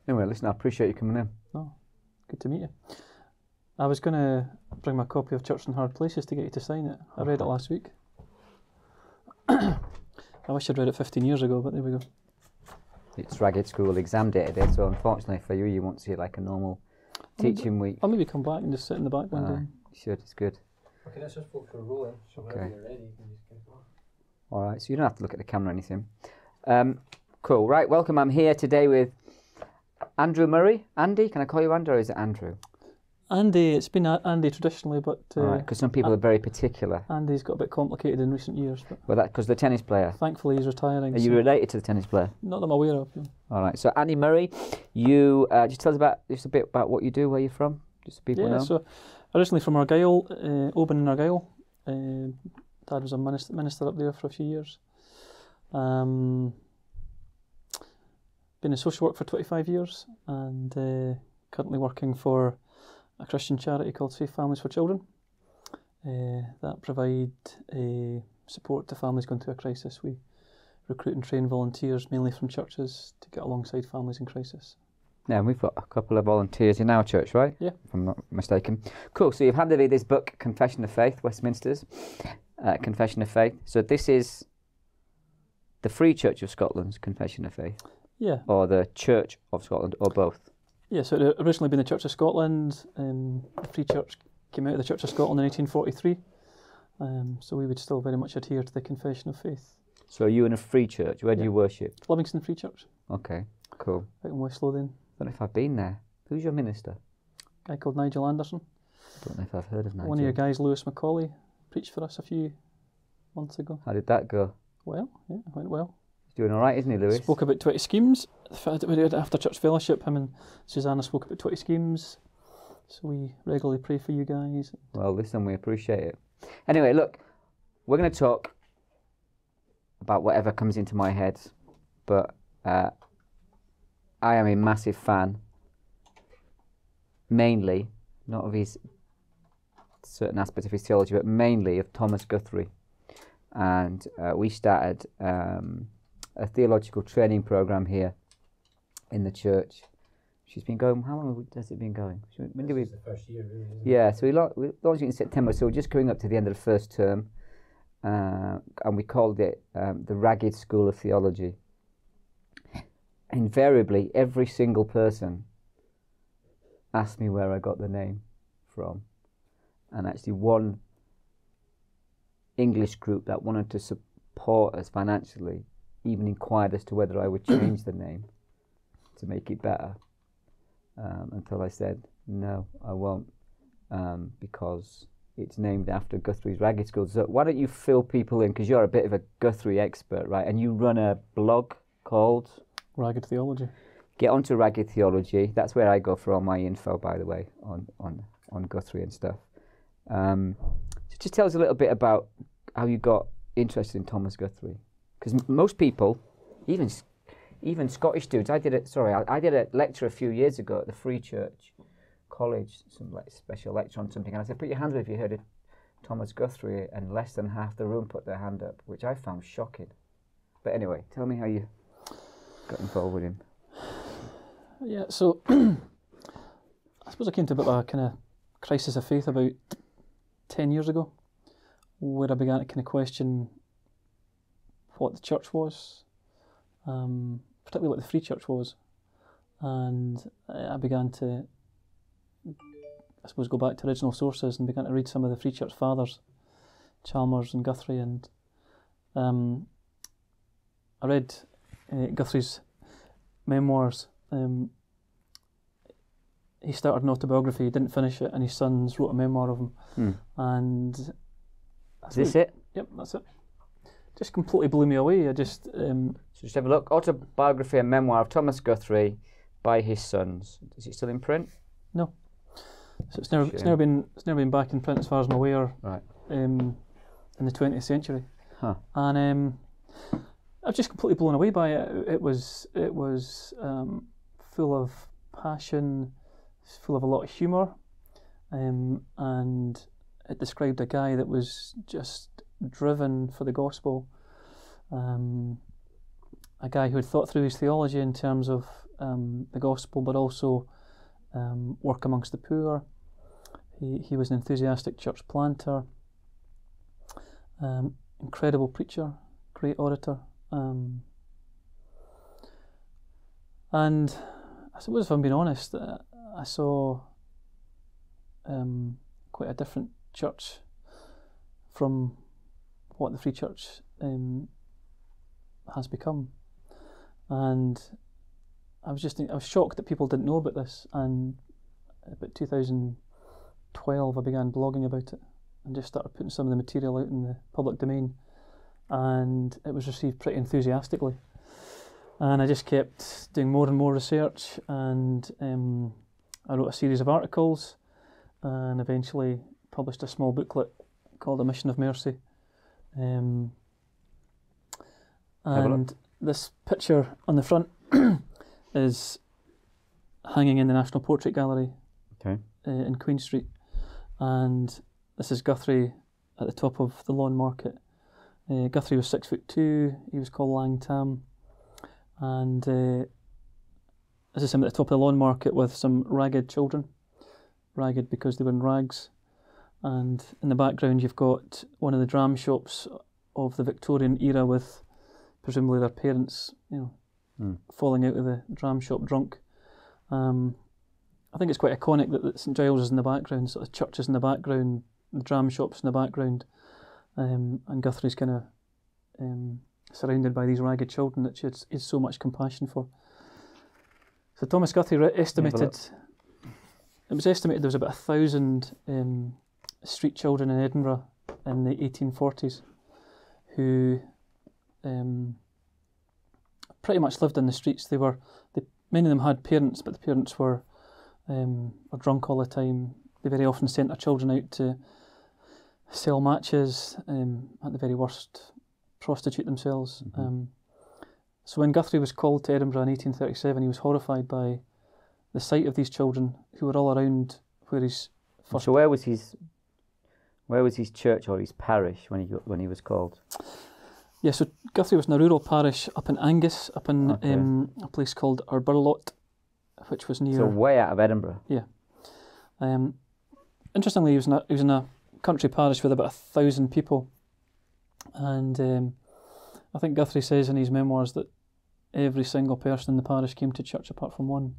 Anyway, listen, I appreciate you coming in. Oh, good to meet you. I was going to bring my copy of Church in Hard Places to get you to sign it. I read it last week. I wish I'd read it 15 years ago, but there we go. It's Ragged School exam day today, so unfortunately for you, you won't see it like a normal teaching week. I'll maybe come back and just sit in the back one day. You should, it's good. Okay, let's just focus on rolling, so whenever you're ready, you can just get going. Alright, so you don't have to look at the camera or anything. Cool, right, welcome. I'm here today with Andrew Murray. Andy, can I call you Andy or is it Andrew? Andy, it's been Andy traditionally, but... Alright, because some people are very particular. Andy's got a bit complicated in recent years. But well, that's because the tennis player. Thankfully he's retiring. Are you related to the tennis player? Not that I'm aware of. No. Alright, so Andy Murray, you just tell us just a bit about what you do, where you're from, just so people know. So originally from Argyll, Oban in Argyll. Dad was a minister up there for a few years. Been in social work for 25 years and currently working for a Christian charity called Safe Families for Children that provide support to families going through a crisis. We recruit and train volunteers mainly from churches to get alongside families in crisis. Yeah, and we've got a couple of volunteers in our church, right? Yeah. If I'm not mistaken. Cool, so you've handed me this book, Confession of Faith, Westminster's Confession of Faith. So this is the Free Church of Scotland's Confession of Faith? Yeah. Or the Church of Scotland, or both? Yeah, so it had originally been the Church of Scotland. The Free Church came out of the Church of Scotland in 1843. So we would still very much adhere to the Confession of Faith. So are you in a free church? Where do you worship? Livingston Free Church. Okay, cool. Out in West Lothian. I don't know if I've been there. Who's your minister? A guy called Nigel Anderson. I don't know if I've heard of Nigel. One of your guys, Lewis Macaulay, preached for us a few months ago. How did that go? Well, yeah, it went well. He's doing all right, isn't he, Lewis? Spoke about 20 schemes. After church fellowship, him and Susanna spoke about 20 schemes. So we regularly pray for you guys. Well, listen, we appreciate it. Anyway, look, we're going to talk about whatever comes into my head, but I am a massive fan, mainly, not of his certain aspects of his theology, but mainly of Thomas Guthrie. And we started a theological training program here in the church. She's been going, how long has it been going? When did we? This is the first year, really, isn't it? Yeah, so we launched it in September, so we're just coming up to the end of the first term. And we called it the Ragged School of Theology. Invariably, every single person asked me where I got the name from. And actually one English group that wanted to support us financially even inquired as to whether I would change the name to make it better. Until I said, no, I won't, because it's named after Guthrie's Ragged School. So why don't you fill people in, because you're a bit of a Guthrie expert, right? And you run a blog called Ragged Theology. Get onto Ragged Theology. That's where I go for all my info, by the way, on Guthrie and stuff. So just tell us a little bit about how you got interested in Thomas Guthrie, because most people, even Scottish students, I did a lecture a few years ago at the Free Church College, some special lecture on something, and I said, put your hand up if you heard of Thomas Guthrie, and less than half the room put their hand up, which I found shocking. But anyway, tell me how you got involved with him. Yeah, so I suppose I came to a bit of a kind of crisis of faith about 10 years ago, where I began to kind of question what the church was, particularly what the Free Church was, and I began to, I suppose, go back to original sources and began to read some of the Free Church fathers, Chalmers and Guthrie, and I read Guthrie's memoirs. He started an autobiography, he didn't finish it, and his sons wrote a memoir of him. And is this it? Yep, that's it. Just completely blew me away. I just so just have a look. Autobiography and memoir of Thomas Guthrie by his sons. Is it still in print? No. So it's never been back in print as far as I'm aware. Right. In the 20th century. Huh. And I was just completely blown away by it. It was full of passion, full of a lot of humour, and it described a guy that was just driven for the gospel, a guy who had thought through his theology in terms of the gospel, but also work amongst the poor. He was an enthusiastic church planter, incredible preacher, great orator. And I suppose, if I'm being honest, I saw quite a different church from what the Free Church has become. And I was shocked that people didn't know about this. And about 2012, I began blogging about it and just started putting some of the material out in the public domain. And it was received pretty enthusiastically. And I just kept doing more and more research, and I wrote a series of articles and eventually published a small booklet called A Mission of Mercy. And this picture on the front is hanging in the National Portrait Gallery in Queen Street. And this is Guthrie at the top of the Lawn Market. Guthrie was 6'2", he was called Lang Tam. And this is him at the top of the Lawn Market with some ragged children. Ragged because they were in rags. And in the background you've got one of the dram shops of the Victorian era with presumably their parents, falling out of the dram shop drunk. I think it's quite iconic that St Giles is in the background, sort of churches in the background, the dram shops in the background, and Guthrie's kind of surrounded by these ragged children that she has so much compassion for. So Thomas Guthrie estimated, it was estimated there was about 1,000 street children in Edinburgh in the 1840s who pretty much lived in the streets. Many of them had parents, but the parents were drunk all the time. They very often sent their children out to sell matches, at the very worst, prostitute themselves. So when Guthrie was called to Edinburgh in 1837, he was horrified by the sight of these children who were all around where his first... So where was his church or his parish when he was called? Yeah, so Guthrie was in a rural parish up in Angus, up in a place called Arburlot, which was near... So way out of Edinburgh. Yeah. Interestingly, he was in a country parish with about 1,000 people, and I think Guthrie says in his memoirs that every single person in the parish came to church apart from one,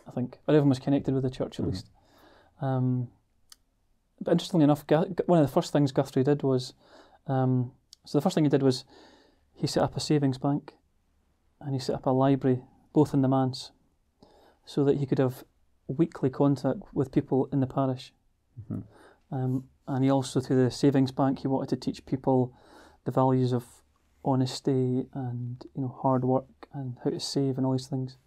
I think, or everyone was connected with the church at least. But interestingly enough, one of the first things Guthrie did was, so the first thing he did was he set up a savings bank and he set up a library, both in the manse, so that he could have weekly contact with people in the parish. And he also, through the savings bank, he wanted to teach people the values of honesty and hard work and how to save and all these things.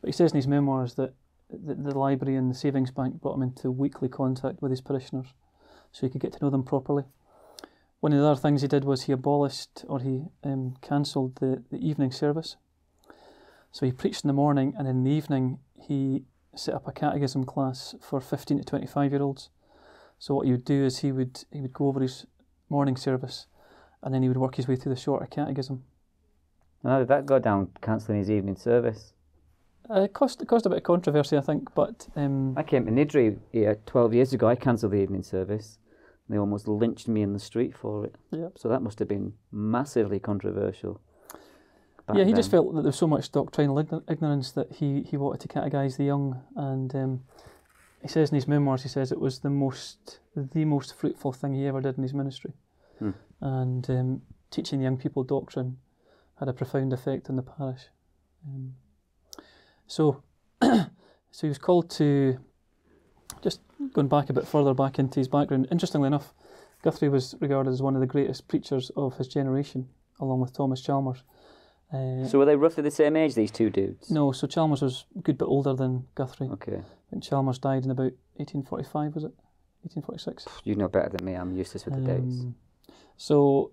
But he says in his memoirs that the library and the savings bank brought him into weekly contact with his parishioners, so he could get to know them properly. One of the other things he did was he abolished, or he cancelled the evening service. So he preached in the morning, and in the evening he set up a catechism class for 15 to 25-year-olds. So what he would do is he would go over his morning service, and then he would work his way through the shorter catechism. How did that go down, cancelling his evening service? It caused a bit of controversy, I think, but... I came to Niddry here 12 years ago. I cancelled the evening service. They almost lynched me in the street for it. Yep. So that must have been massively controversial. Yeah, he just felt that there was so much doctrinal ignorance that he wanted to catechise the young, and he says in his memoirs, he says it was the most fruitful thing he ever did in his ministry. And teaching young people doctrine had a profound effect on the parish. So he was called to, just going back a bit further back into his background, interestingly enough, Guthrie was regarded as one of the greatest preachers of his generation, along with Thomas Chalmers. So were they roughly the same age, these two dudes? No, so Chalmers was a good bit older than Guthrie. Okay. I think Chalmers died in about 1845, was it? 1846? You know better than me, I'm useless with the dates. So...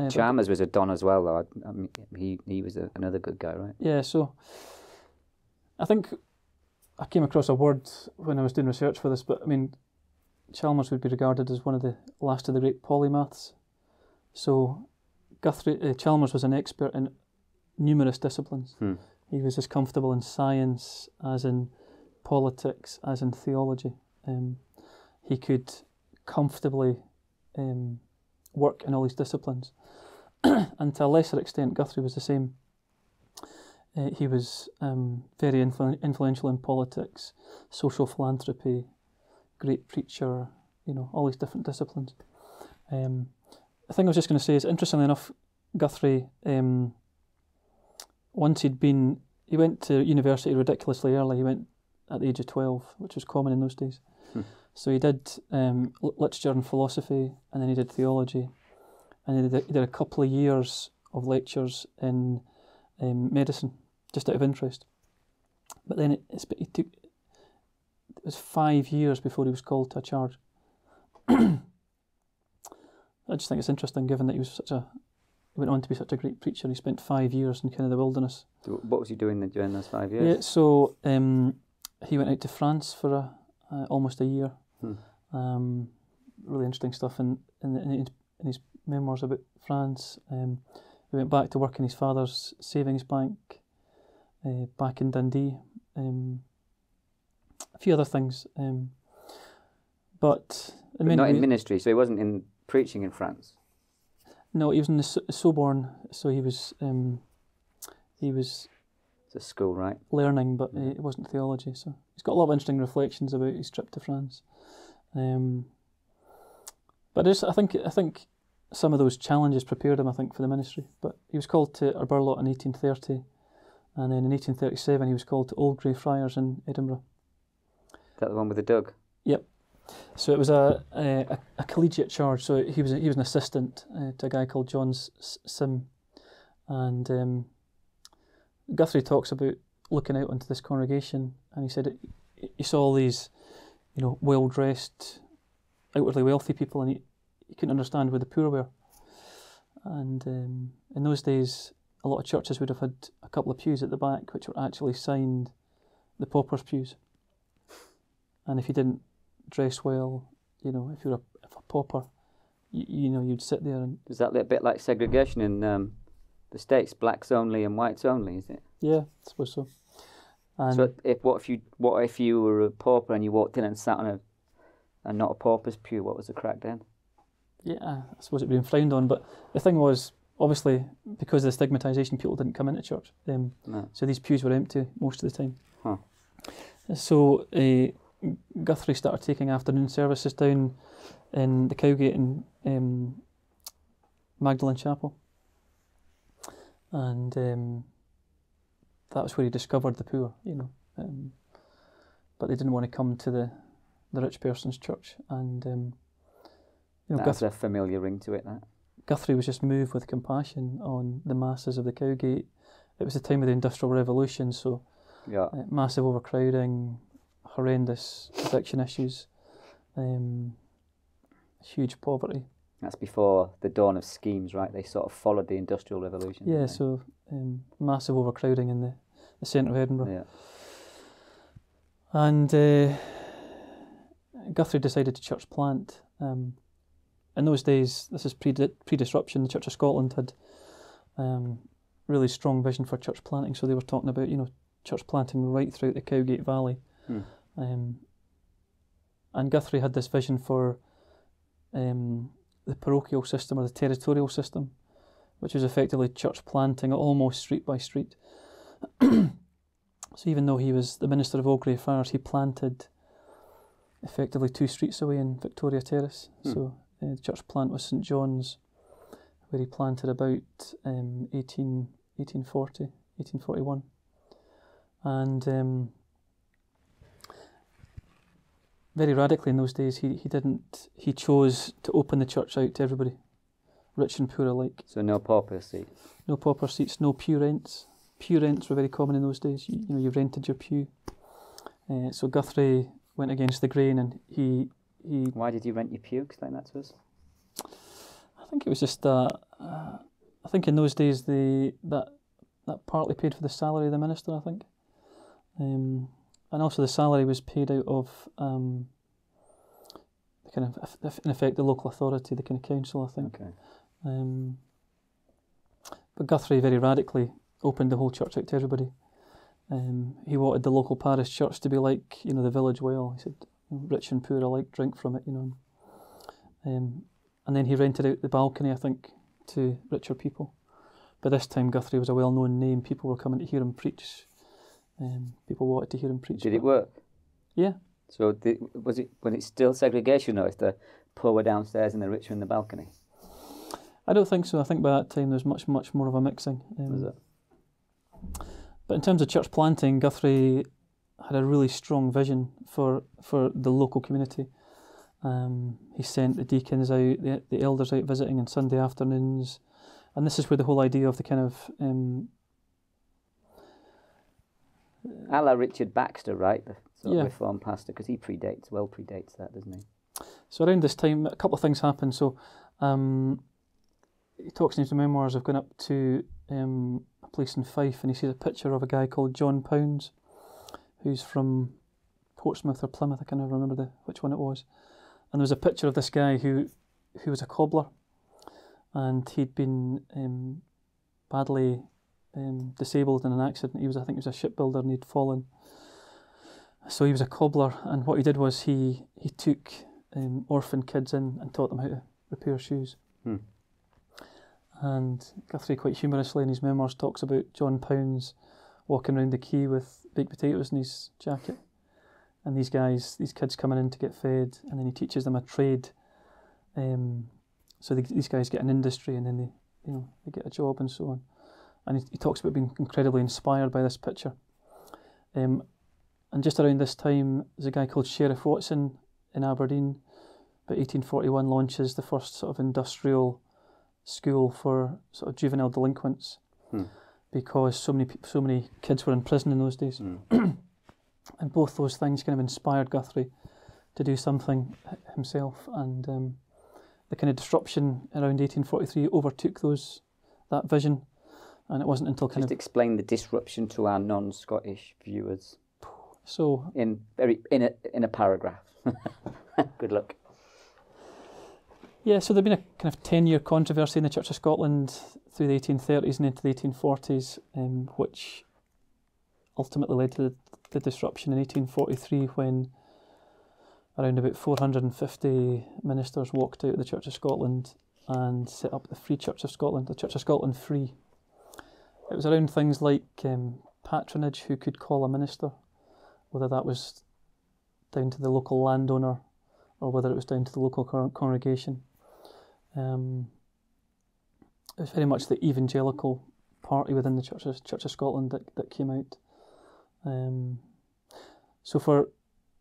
Chalmers was a Don as well, though. I mean, he was another good guy, right? Yeah, so... I think I came across a word when I was doing research for this, but I mean, Chalmers would be regarded as one of the last of the great polymaths. So Chalmers was an expert in numerous disciplines. He was as comfortable in science as in politics, as in theology. He could comfortably work in all these disciplines. And to a lesser extent, Guthrie was the same. He was very influential in politics, social philanthropy, great preacher, all these different disciplines. The thing I was just going to say is, interestingly enough, Guthrie, once he went to university ridiculously early. He went at the age of 12, which was common in those days. So he did literature and philosophy, and then he did theology, and he did a couple of years of lectures in medicine, just out of interest. But then it was 5 years before he was called to a charge. I just think it's interesting, given that he went on to be such a great preacher. He spent 5 years in kind of the wilderness. What was he doing during those 5 years? Yeah, so he went out to France for almost a year. Really interesting stuff in his memoirs about France. He went back to work in his father's savings bank back in Dundee. A few other things. But not in ministry, so he wasn't in preaching in France? No, he was in the Sorbonne, so he was It's a school, right? Learning, but it wasn't theology. So he's got a lot of interesting reflections about his trip to France. But I think some of those challenges prepared him, I think, for the ministry. But he was called to Aberlour in 1830, and then in 1837 he was called to Old Grey Friars in Edinburgh. Is that the one with the Doug? Yep. So it was a collegiate charge. So he was an assistant to a guy called John Sim, and Guthrie talks about looking out onto this congregation, and he said he saw all these, well-dressed, outwardly wealthy people, and he couldn't understand where the poor were. And in those days, a lot of churches would have had a couple of pews at the back, which were actually signed the paupers' pews. And if you didn't dress well, if you were a pauper, you'd sit there. And is that a little bit like segregation in the States, blacks only and whites only, is it? Yeah, I suppose so. And so what if you were a pauper and you walked in and sat on a not a pauper's pew? What was the crack then? Yeah, I suppose it'd been frowned on. But the thing was, obviously, because of the stigmatisation, people didn't come into church. No. So these pews were empty most of the time. Huh. So Guthrie started taking afternoon services down in the Cowgate in Magdalen Chapel. And that was where he discovered the poor, but they didn't want to come to the rich person's church. And that's a familiar ring to it. That Guthrie was just moved with compassion on the masses of the Cowgate. It was the time of the Industrial Revolution, so massive overcrowding, horrendous addiction issues, huge poverty. That's before the dawn of schemes, right? They sort of followed the Industrial Revolution. Yeah, so massive overcrowding in the centre of Edinburgh. Yeah. And Guthrie decided to church plant. In those days, this is pre-disruption, the Church of Scotland had really strong vision for church planting, so they were talking about, church planting right throughout the Cowgate Valley. And Guthrie had this vision for the parochial system or the territorial system, which was effectively church planting almost street by street. So even though he was the minister of Old Grey Friars, he planted effectively 2 streets away in Victoria Terrace. So the church plant was St John's, where he planted about 1840, 1841. And very radically in those days, he chose to open the church out to everybody, rich and poor alike. So no pauper seats? No pauper seats, no pew rents. Pew rents were very common in those days. You rented your pew. So Guthrie went against the grain, and he. Why did you rent your pew? Explain that to us. I think it was just I think in those days that partly paid for the salary of the minister, I think. And also the salary was paid out of in effect the local authority, the kind of council, I think. Okay. But Guthrie very radically opened the whole church out to everybody. He wanted the local parish church to be like, the village well. He said, rich and poor alike drink from it, And then he rented out the balcony, I think, to richer people. By this time, Guthrie was a well-known name. People were coming to hear him preach. People wanted to hear him preach. Did it work? Yeah. So was it when it's still segregation, or if the poor were downstairs and the rich were in the balcony? I don't think so. I think by that time there's much more of a mixing. Was it? But in terms of church planting, Guthrie had a really strong vision for the local community. He sent the deacons out, the elders out visiting on Sunday afternoons, and this is where the whole idea of the kind of a la Richard Baxter, right? The sort of Yeah. Reformed pastor, because he predates that, doesn't he? So around this time, a couple of things happened. So he talks in his memoirs of going up to a place in Fife, and he sees a picture of a guy called John Pounds, who's from Portsmouth or Plymouth. I can't remember which one it was. And there was a picture of this guy who was a cobbler, and he'd been badly disabled in an accident. I think he was a shipbuilder, and he'd fallen. So he was a cobbler, and what he did was he took orphan kids in and taught them how to repair shoes. And Guthrie, quite humorously in his memoirs, talks about John Pounds walking around the quay with baked potatoes in his jacket, and these kids coming in to get fed, and then he teaches them a trade. So these guys get an industry, and then they get a job and so on. And he talks about being incredibly inspired by this picture. And just around this time, there's a guy called Sheriff Watson in Aberdeen. About 1841 launches the first sort of industrial school for sort of juvenile delinquents, because so many kids were in prison in those days. And both those things kind of inspired Guthrie to do something himself. And the kind of disruption around 1843 overtook that vision. And it wasn't until Just explain the disruption to our non-Scottish viewers. So in a paragraph. Good luck. Yeah, so there'd been a kind of 10-year controversy in the Church of Scotland through the 1830s and into the 1840s, which ultimately led to the disruption in 1843, when around about 450 ministers walked out of the Church of Scotland and set up the Free Church of Scotland, the Church of Scotland Free. It was around things like patronage, who could call a minister, whether that was down to the local landowner or whether it was down to the local congregation. It was very much the evangelical party within the Church of Scotland that came out. So for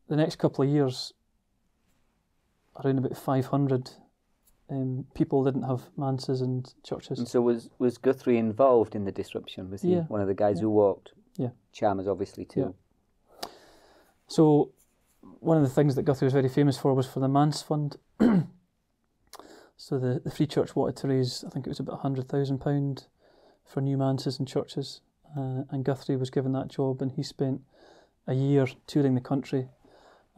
the next couple of years, around about 500 people didn't have manses and churches. And so was Guthrie involved in the disruption? Was he one of the guys who walked? Yeah. Chalmers obviously too. Yeah. So one of the things that Guthrie was very famous for was for the Manse Fund. So the Free Church wanted to raise, I think it was about £100,000 for new manses and churches, and Guthrie was given that job, and he spent a year touring the country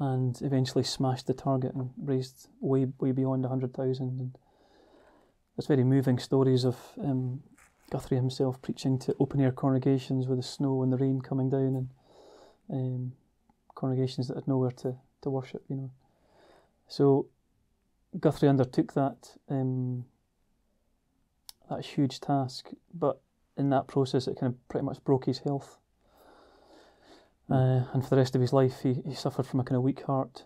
and eventually smashed the target and raised way beyond 100,000. And there's very moving stories of Guthrie himself preaching to open-air congregations with the snow and the rain coming down, and congregations that had nowhere to worship, So Guthrie undertook that huge task, but in that process it kind of pretty much broke his health. And for the rest of his life he suffered from a kind of weak heart.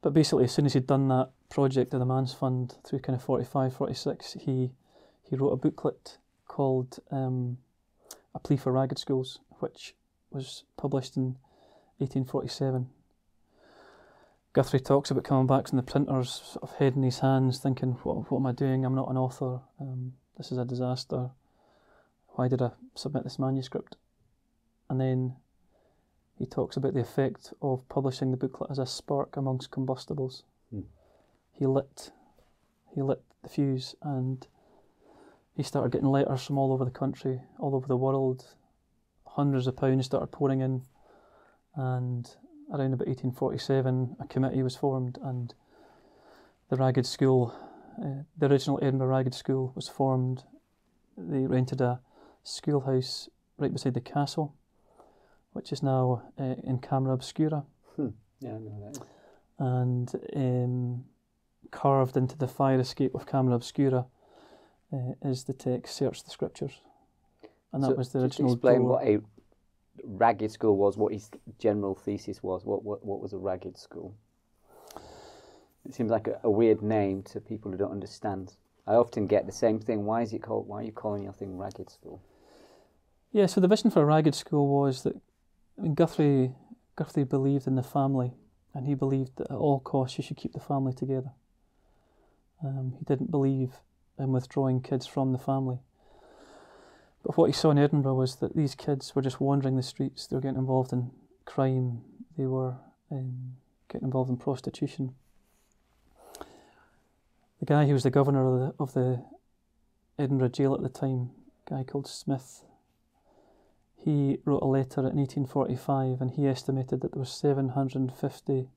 But basically, as soon as he'd done that project of the Manse Fund through kind of 45, 46, he wrote a booklet called A Plea for Ragged Schools, which was published in 1847. Guthrie talks about coming back from the printers, sort of head in his hands, thinking, what am I doing? I'm not an author. This is a disaster. Why did I submit this manuscript? And then he talks about the effect of publishing the booklet as a spark amongst combustibles. He lit the fuse, and he started getting letters from all over the country, all over the world. Hundreds of pounds started pouring in, and around about 1847 a committee was formed, and the Ragged School, the original Edinburgh Ragged School, was formed. They rented a schoolhouse right beside the castle, which is now in Camera Obscura. Yeah, I know that. And carved into the fire escape of Camera Obscura is the text, "Search the Scriptures." And that was the original explain door. what a ragged school was, what his general thesis was. What was a ragged school? It seems like a weird name to people who don't understand. I often get the same thing. Why are you calling your thing ragged school? Yeah, so the vision for a ragged school was that Guthrie believed in the family, and he believed that at all costs you should keep the family together. He didn't believe in withdrawing kids from the family. But what he saw in Edinburgh was that these kids were just wandering the streets. They were getting involved in crime. They were getting involved in prostitution. The guy who was the governor of the Edinburgh jail at the time, a guy called Smith, he wrote a letter in 1845, and he estimated that there were 750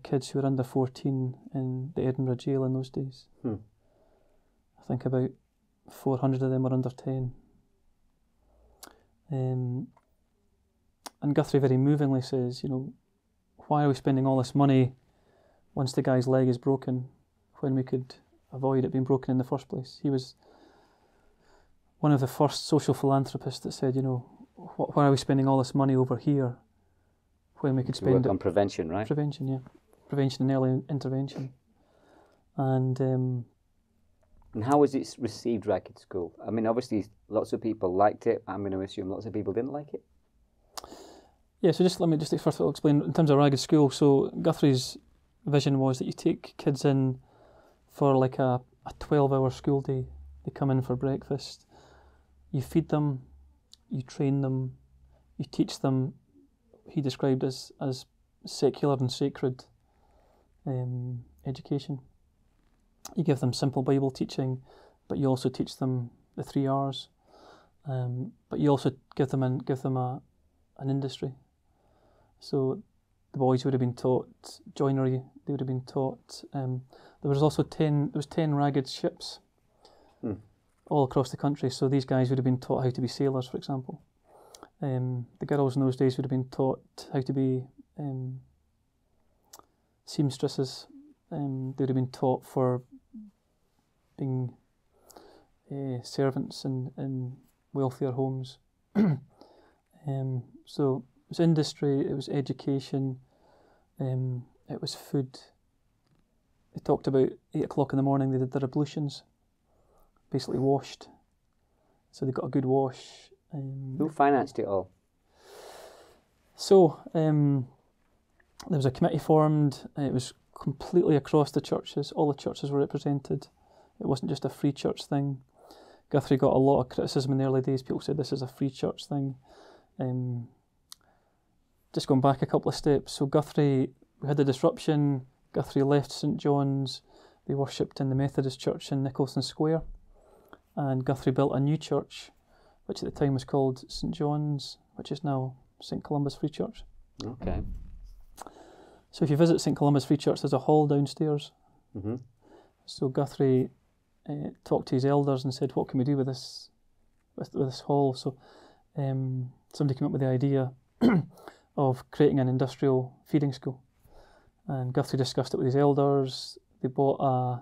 kids who were under 14 in the Edinburgh jail in those days. I think about 400 of them were under 10. And Guthrie very movingly says, why are we spending all this money once the guy's leg is broken when we could avoid it being broken in the first place? He was one of the first social philanthropists that said, why are we spending all this money over here when we could spend it on prevention, right? Prevention, yeah. Prevention and early intervention. And how was it received, ragged school? I mean, obviously, lots of people liked it. I'm going to assume lots of people didn't like it. Yeah, so let me first of all explain in terms of ragged school. So Guthrie's vision was that you take kids in for like a 12-hour school day. They come in for breakfast. You feed them, you train them, you teach them, he described as secular and sacred education. You give them simple Bible teaching, but you also teach them the 3 R's. But you also give them an industry. So the boys would have been taught joinery. They would have been taught. There was 10 ragged ships all across the country. So these guys would have been taught how to be sailors, for example. The girls in those days would have been taught how to be seamstresses. They would have been taught for being servants in wealthier homes. So it was industry, it was education, it was food. They talked about 8 o'clock in the morning, they did their ablutions, basically washed. So they got a good wash. Who financed it all? So there was a committee formed. It was completely across the churches. All the churches were represented. It wasn't just a free church thing. Guthrie got a lot of criticism in the early days. People said this is a free church thing. Just going back a couple of steps. So we had a disruption. Guthrie left St John's. They worshipped in the Methodist Church in Nicholson Square. And Guthrie built a new church, which at the time was called St John's, which is now St Columba's Free Church. Okay. So if you visit St Columba's Free Church, there's a hall downstairs. Mm-hmm. So Guthrie talked to his elders and said, what can we do with this hall? So somebody came up with the idea of creating an industrial feeding school. And Guthrie discussed it with his elders. They bought a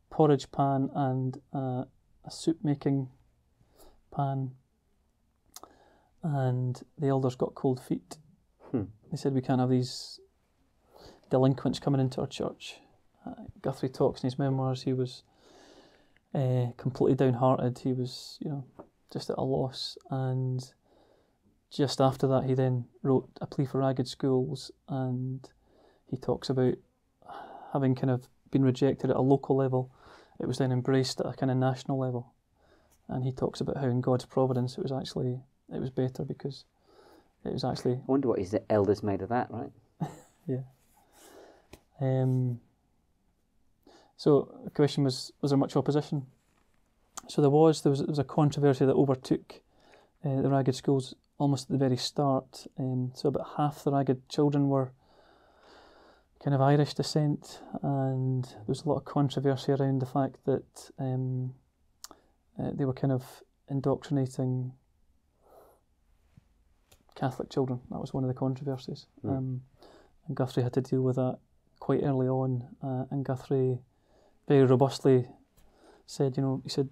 porridge pan and a soup making pan. And the elders got cold feet. They said, we can't have these delinquents coming into our church. Guthrie talks in his memoirs, he was completely downhearted. He was, just at a loss. And just after that, he then wrote A Plea for Ragged Schools, and he talks about having kind of been rejected at a local level. It was then embraced at a kind of national level. And he talks about how in God's providence it was better because it was actually... I wonder what his elders made of that, right? Yeah. So the question was there much opposition? So there was a controversy that overtook the ragged schools almost at the very start. So about half the ragged children were kind of Irish descent, and there was a lot of controversy around the fact that they were kind of indoctrinating Catholic children. That was one of the controversies. And Guthrie had to deal with that quite early on. And Guthrie very robustly said, he said,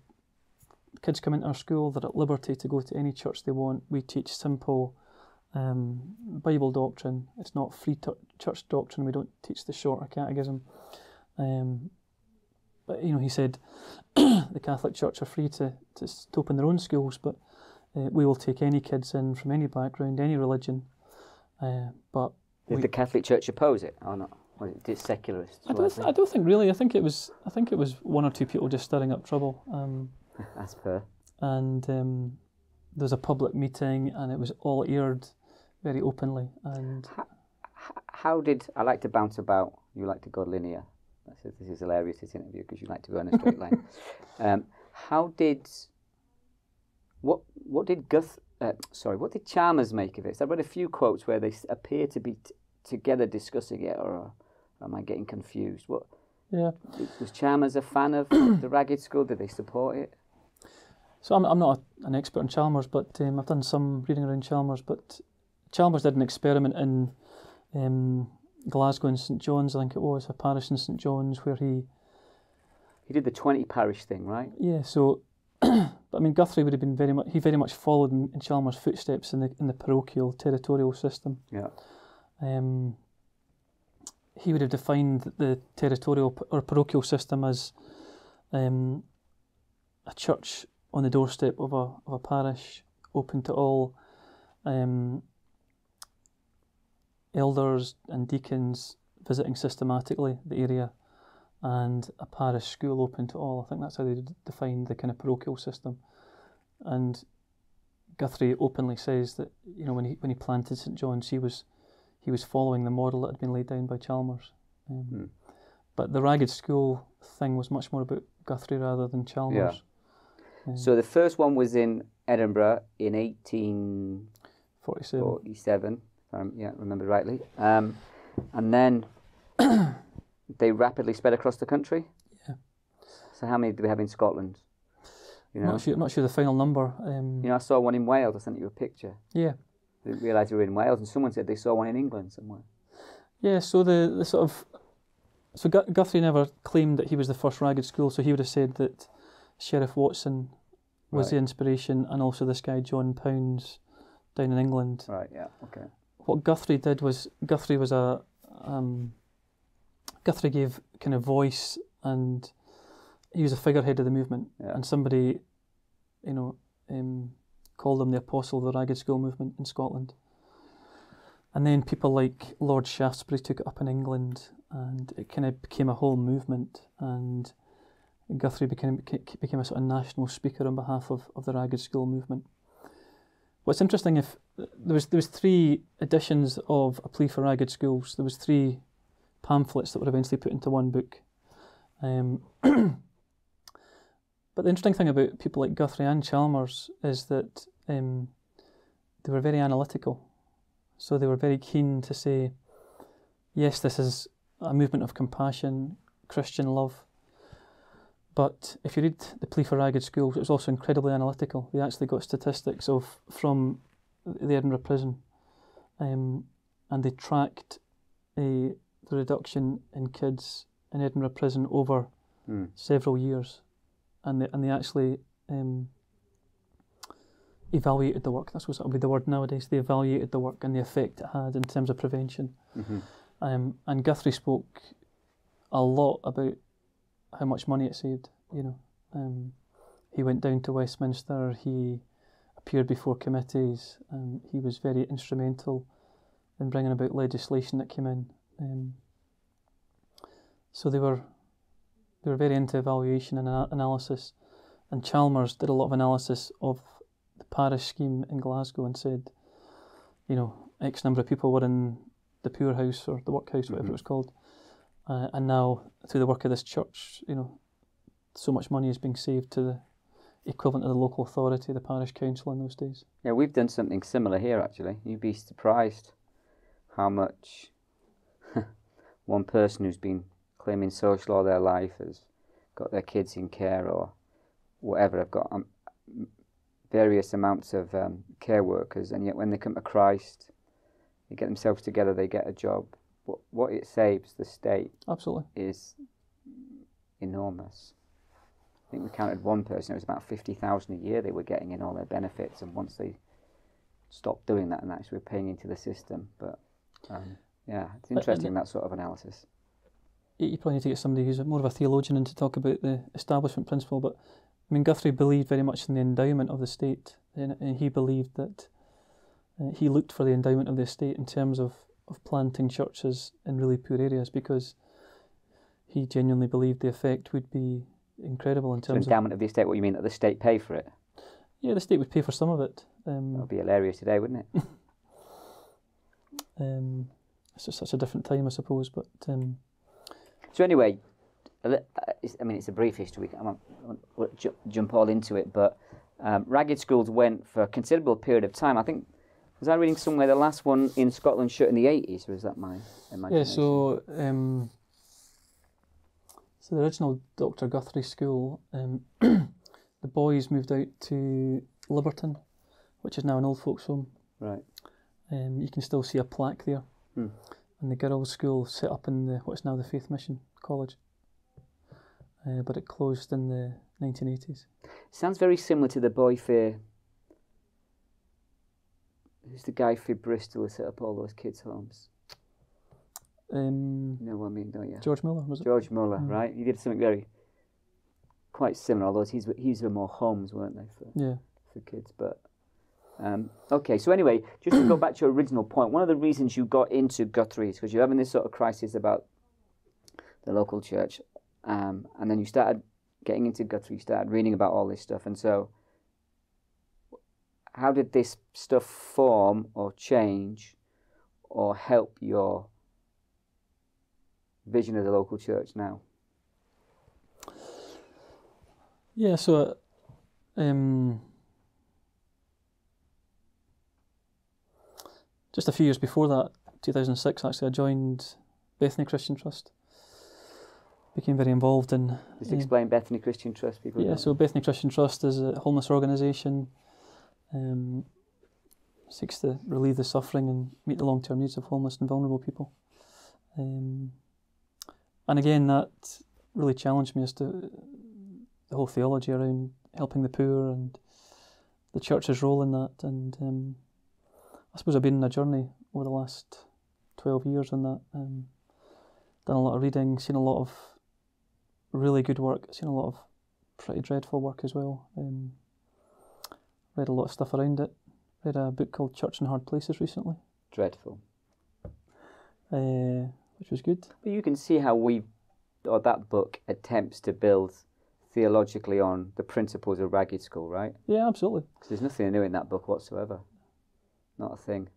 kids come into our school, they're at liberty to go to any church they want. We teach simple Bible doctrine. It's not free church doctrine. We don't teach the shorter catechism. But he said the Catholic Church are free to open their own schools, but we will take any kids in from any background, any religion. But did the Catholic Church oppose it or not? Or did it secularists? I don't think really. I think it was one or two people just stirring up trouble. That's fair. And there was a public meeting, and it was all aired very openly. And how did I like to bounce about? You like to go linear. This is hilarious, this interview, because you like to go in a straight line. What did Chalmers make of it? So I read a few quotes where they appear to be together discussing it, or am I getting confused? Was Chalmers a fan of the Ragged School? Did they support it? So I'm not an expert in Chalmers, but I've done some reading around Chalmers. But Chalmers did an experiment in Glasgow and St John's, I think it was, a parish in St John's, where he did the 20 parish thing, right? Yeah. So, but I mean, Guthrie would have been very much followed in Chalmers' footsteps in the parochial territorial system. Yeah. He would have defined the territorial or parochial system as a church on the doorstep of a parish, open to all. Elders and deacons visiting systematically the area, and a parish school open to all. I think that's how they defined the kind of parochial system. And Guthrie openly says that when he planted St John's, he was following the model that had been laid down by Chalmers. But the Ragged School thing was much more about Guthrie rather than Chalmers. Yeah. So the first one was in Edinburgh in 1847. Remember rightly. And then they rapidly spread across the country. Yeah. So how many do we have in Scotland? Not sure the final number. I saw one in Wales. I sent you a picture. Yeah. I didn't realise they were in Wales, and someone said they saw one in England somewhere. Yeah. So Guthrie never claimed that he was the first Ragged School. So he would have said that Sheriff Watson was the inspiration, and also this guy John Pounds down in England. Right. Yeah. Okay. What Guthrie did was Guthrie gave kind of voice, and he was a figurehead of the movement. Yeah. And somebody, called him the apostle of the Ragged School movement in Scotland. And then people like Lord Shaftesbury took it up in England, and it kind of became a whole movement. And Guthrie became a sort of national speaker on behalf of the Ragged School movement. What's interesting, if there was 3 editions of A Plea for Ragged Schools. There was 3 pamphlets that were eventually put into one book. But the interesting thing about people like Guthrie and Chalmers is that they were very analytical. So they were very keen to say, yes, this is a movement of compassion, Christian love. But if you read The Plea for Ragged Schools, it was also incredibly analytical. They actually got statistics from the Edinburgh prison, and they tracked the reduction in kids in Edinburgh prison over several years, and they actually evaluated the work. That's what would be the word nowadays. They evaluated the work and the effect it had in terms of prevention. Mm-hmm. And Guthrie spoke a lot about how much money it saved. He went down to Westminster. He appeared before committees. He was very instrumental in bringing about legislation that came in. So they were very into evaluation and analysis. And Chalmers did a lot of analysis of the parish scheme in Glasgow and said, X number of people were in the poor house or the workhouse, whatever it was called. And now, through the work of this church, so much money is being saved to the equivalent of the local authority, the parish council in those days. Yeah, we've done something similar here, actually. You'd be surprised how much one person who's been claiming social all their life has got their kids in care or whatever. I've got various amounts of care workers, and yet when they come to Christ, they get themselves together, they get a job. What it saves the state Absolutely. is enormous. I think we counted one person, it was about 50,000 a year they were getting in all their benefits, and once they stopped doing that and actually were paying into the system. But yeah, it's interesting, that sort of analysis. You probably need to get somebody who's more of a theologian in to talk about the establishment principle, but I mean, Guthrie believed very much in the endowment of the state, and he believed that he looked for the endowment of the estate in terms of planting churches in really poor areas, because he genuinely believed the effect would be incredible in terms of endowment of the estate. What you mean, that the state pay for it? Yeah, the state would pay for some of it. That would be hilarious today, wouldn't it? It's just such a different time, I suppose. But so anyway, I mean, it's a brief history. I won't jump all into it, but ragged schools went for a considerable period of time. I think, was I reading somewhere the last one in Scotland shut in the 80s, or is that my imagination? Yeah, so the original Dr. Guthrie school, the boys moved out to Liberton, which is now an old folks' home. Right. You can still see a plaque there. And the girls' school set up in what's now the Faith Mission College. But it closed in the 1980s. Sounds very similar to the boy for... Who's the guy for Bristol who set up all those kids' homes? You know what I mean, don't you? George Muller, was it? George Muller, right? He did something quite similar, although these were more homes, weren't they, for kids? But okay, so anyway, just to go back to your original point, one of the reasons you got into Guthrie is because you're having this sort of crisis about the local church, and then you started getting into Guthrie, you started reading about all this stuff, and so how did this stuff form or change or help your vision of the local church now? Yeah, so just a few years before that, 2006 actually, I joined Bethany Christian Trust. Became very involved in... Just explain Bethany Christian Trust, people. Yeah, so Bethany Christian Trust is a homeless organisation, seeks to relieve the suffering and meet the long-term needs of homeless and vulnerable people. And again, that really challenged me as to the whole theology around helping the poor and the church's role in that. And I suppose I've been on a journey over the last 12 years on that. Done a lot of reading, seen a lot of really good work, seen a lot of pretty dreadful work as well. Read a lot of stuff around it. Read a book called Church in Hard Places recently. Dreadful. Which was good. But you can see how that book attempts to build theologically on the principles of Ragged School, right? Yeah, absolutely. Because there's nothing new in that book whatsoever. Not a thing.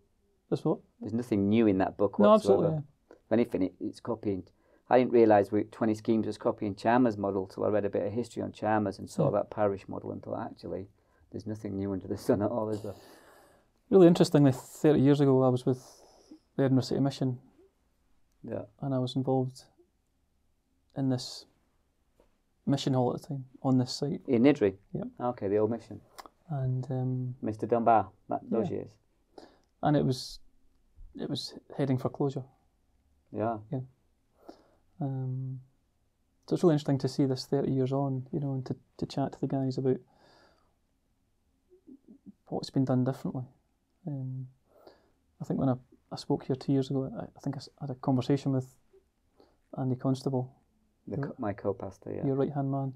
That's what? There's nothing new in that book whatsoever. No, absolutely, yeah. If anything, it's copying. I didn't realise 20 Schemes was copying Chalmers' model till I read a bit of history on Chalmers and saw that parish model and thought, actually, there's nothing new under the sun at all, is there? Really interestingly, 30 years ago, I was with the Edinburgh City Mission. Yeah. And I was involved in this mission hall at the time, on this site. In Niddry? Yep. Okay, the old mission. And Mr. Dunbar, those years. And it was heading for closure. Yeah. Yeah. So it's really interesting to see this 30 years on, and to chat to the guys about what's been done differently. I think when I spoke here 2 years ago, I think I had a conversation with Andy Constable, my co-pastor, your right-hand man,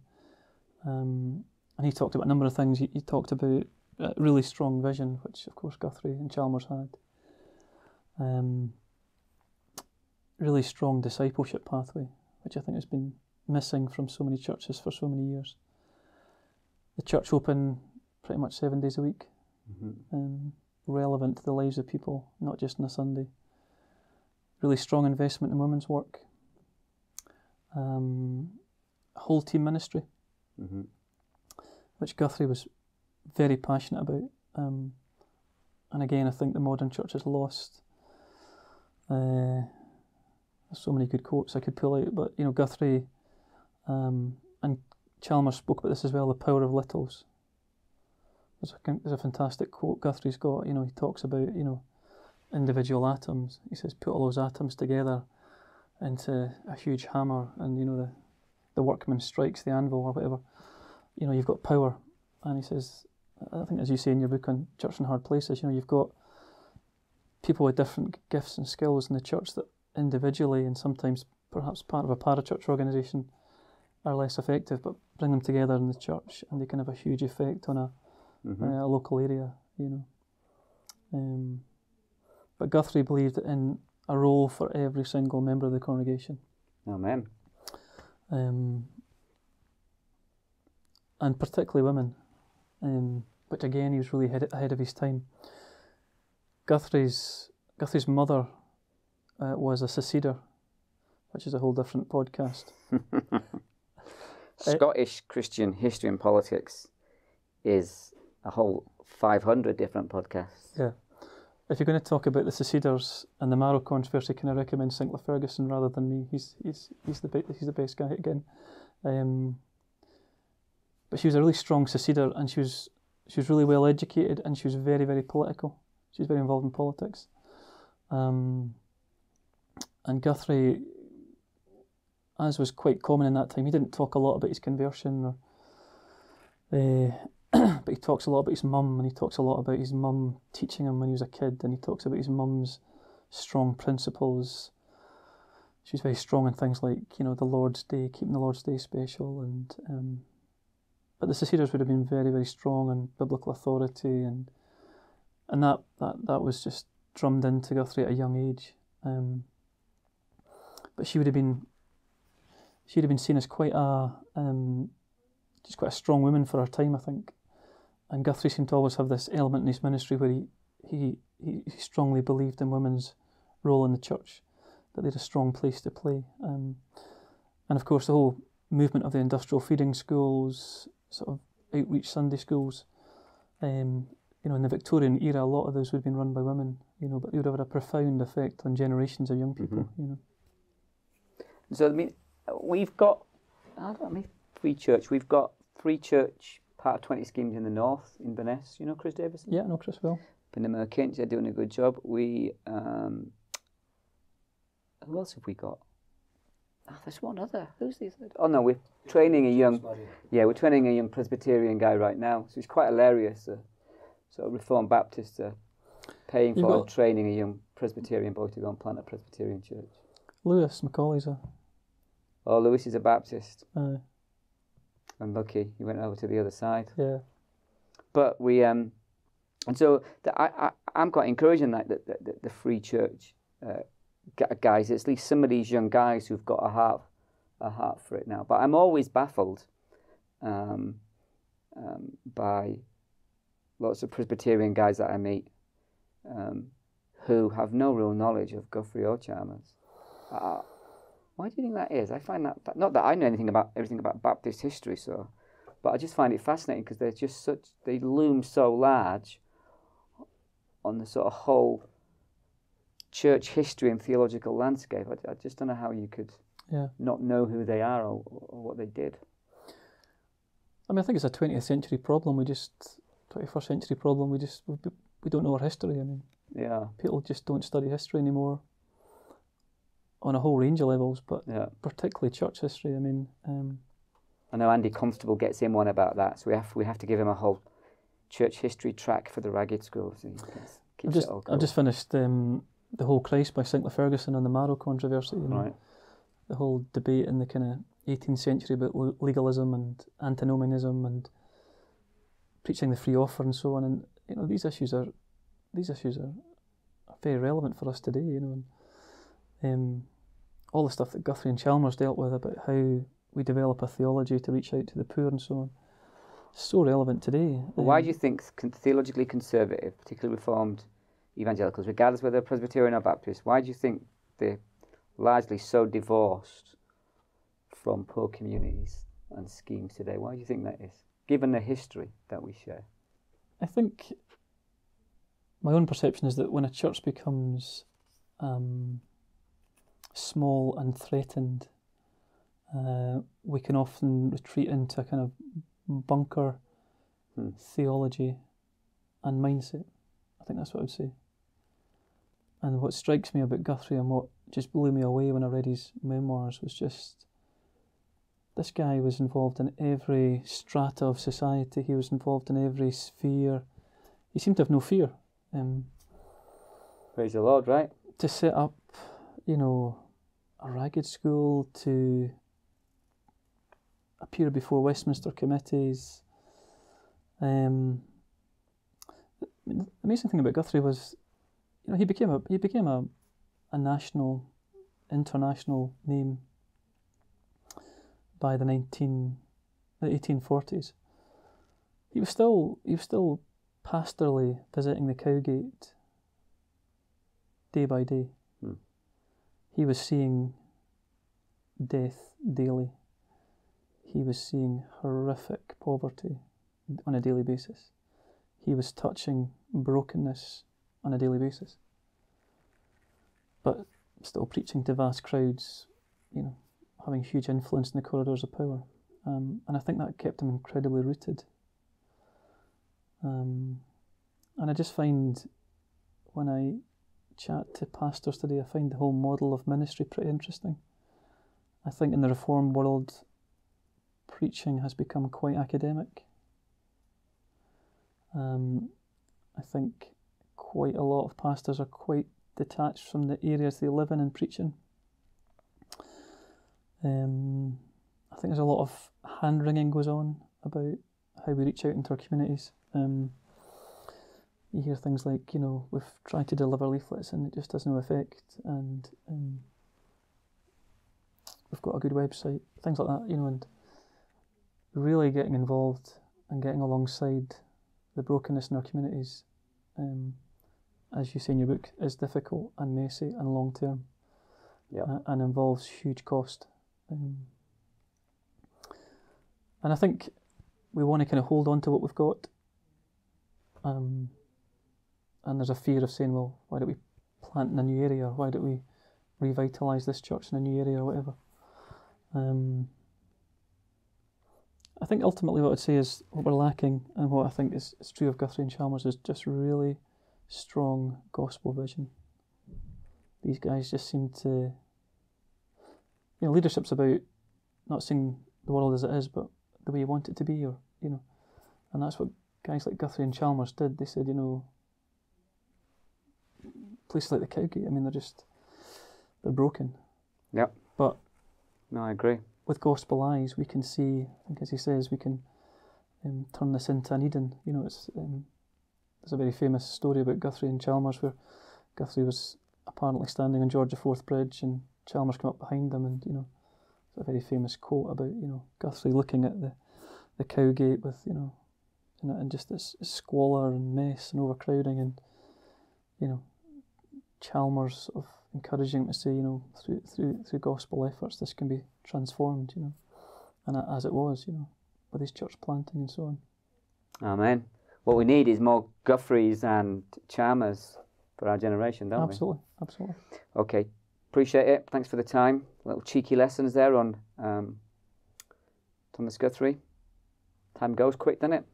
and he talked about a number of things. He talked about a really strong vision, which of course Guthrie and Chalmers had. Really strong discipleship pathway, which I think has been missing from so many churches for so many years. The church open pretty much 7 days a week, relevant to the lives of people, not just on a Sunday. Really strong investment in women's work. Whole team ministry, which Guthrie was very passionate about. And again, I think the modern church has lost. There's so many good quotes I could pull out, but Guthrie and Chalmers spoke about this as well, the power of littles. There's a fantastic quote Guthrie's got. He talks about individual atoms. He says, put all those atoms together into a huge hammer, and the workman strikes the anvil or whatever. You've got power. And he says, I think as you say in your book on Church in Hard Places, you've got people with different gifts and skills in the church that individually and sometimes perhaps part of a parachurch organisation are less effective, but bring them together in the church and they can have a huge effect on a local area, But Guthrie believed in a role for every single member of the congregation. Amen. And particularly women, which again he was really ahead of his time. Guthrie's mother was a seceder, which is a whole different podcast. Scottish Christian history and politics is a whole 500 different podcasts. Yeah. If you're going to talk about the seceders and the Marrow controversy, can I recommend Sinclair Ferguson rather than me? He's the best guy again. But she was a really strong seceder, and she was really well educated, and she was very, very political. She was very involved in politics. And Guthrie, as was quite common in that time, he didn't talk a lot about his conversion, but he talks a lot about his mum, and he talks a lot about his mum teaching him when he was a kid, and he talks about his mum's strong principles. She was very strong in things like, the Lord's Day, keeping the Lord's Day special, and but the seceders would have been very, very strong in biblical authority, and that was just drummed into Guthrie at a young age. But she would have been seen as quite a strong woman for her time, I think. And Guthrie seemed to always have this element in his ministry where he strongly believed in women's role in the church, that they had a strong place to play. And of course, the whole movement of the industrial feeding schools, sort of outreach Sunday schools, in the Victorian era, a lot of those would have been run by women, but they would have had a profound effect on generations of young people, So, we've got, Free Church. We've got Free Church part of 20 schemes in the north, in Burness. You know Chris Davison? Yeah, I know Chris well. Been in Merkins, they're doing a good job. We, who else have we got? Oh, there's one other. Who's the third? Oh no, we're training a young Presbyterian guy right now. So it's quite hilarious. Sort of Reformed Baptists are paying for and training a young Presbyterian boy to go and plant a Presbyterian church. Lewis McCauley's Lewis is a Baptist. Unlucky, he went over to the other side. Yeah. But we and so I'm quite encouraging that the Free Church guys, at least some of these young guys who've got a heart for it now. But I'm always baffled by lots of Presbyterian guys that I meet who have no real knowledge of Guthrie or Chalmers. Why do you think that is? I find that not that I know everything about Baptist history, but I just find it fascinating because they loom so large on the sort of whole church history and theological landscape. I just don't know how you could not know who they are or what they did. I think it's a 20th century problem. 21st century problem. We don't know our history. People just don't study history anymore on a whole range of levels, but particularly church history. I know Andy Constable gets in one about that, so we have to give him a whole church history track for the Ragged School. So I've just finished The Whole Christ by Sinclair Ferguson on the Marrow controversy. Right. The whole debate in the kind of 18th century about legalism and antinomianism and preaching the free offer and so on. And these issues are very relevant for us today. And all the stuff that Guthrie and Chalmers dealt with about how we develop a theology to reach out to the poor and so on. It's so relevant today. Well, why do you think theologically conservative, particularly Reformed evangelicals, regardless whether they're Presbyterian or Baptist, why do you think they're largely so divorced from poor communities and schemes today? Why do you think that is, given the history that we share? I think my own perception is that when a church becomes small and threatened, we can often retreat into a kind of bunker theology and mindset. I think that's what I would say. And what strikes me about Guthrie and what just blew me away when I read his memoirs was just, this guy was involved in every strata of society. He was involved in every sphere. He seemed to have no fear. Praise the Lord, right? To set up, a ragged school, to appear before Westminster committees. The amazing thing about Guthrie was, he became a national, international name by the 1840s. He was still pastorally visiting the Cowgate day by day. He was seeing death daily. He was seeing horrific poverty on a daily basis. He was touching brokenness on a daily basis. But still preaching to vast crowds, having huge influence in the corridors of power. And I think that kept him incredibly rooted. And I just find, when I chat to pastors today, I find the whole model of ministry pretty interesting. I think in the Reformed world, preaching has become quite academic. I think quite a lot of pastors are quite detached from the areas they live in preaching. I think there's a lot of hand-wringing goes on about how we reach out into our communities. You hear things like, we've tried to deliver leaflets and it just has no effect, and we've got a good website, things like that, and really getting involved and getting alongside the brokenness in our communities, as you say in your book, is difficult and messy and long term. And involves huge cost. And I think we want to kind of hold on to what we've got. And there's a fear of saying, well, why don't we plant in a new area, or why don't we revitalise this church in a new area, or whatever. I think ultimately what I'd say is what we're lacking, and what I think is true of Guthrie and Chalmers, is just really strong gospel vision. These guys just seem to, leadership's about not seeing the world as it is, but the way you want it to be, or, and that's what guys like Guthrie and Chalmers did. They said, places like the Cowgate, they're broken. Yep. But no, I agree. With gospel eyes, we can see, I think as he says, we can turn this into an Eden. There's a very famous story about Guthrie and Chalmers, where Guthrie was apparently standing on George IV Bridge and Chalmers came up behind him, and it's a very famous quote about Guthrie looking at the Cowgate with and just this squalor and mess and overcrowding, and Chalmers of encouraging to say, through gospel efforts, this can be transformed, and as it was, with his church planting and so on. Amen. What we need is more Guthries and Chalmers for our generation, don't we? Absolutely. Okay, appreciate it. Thanks for the time. Little cheeky lessons there on Thomas Guthrie. Time goes quick, doesn't it?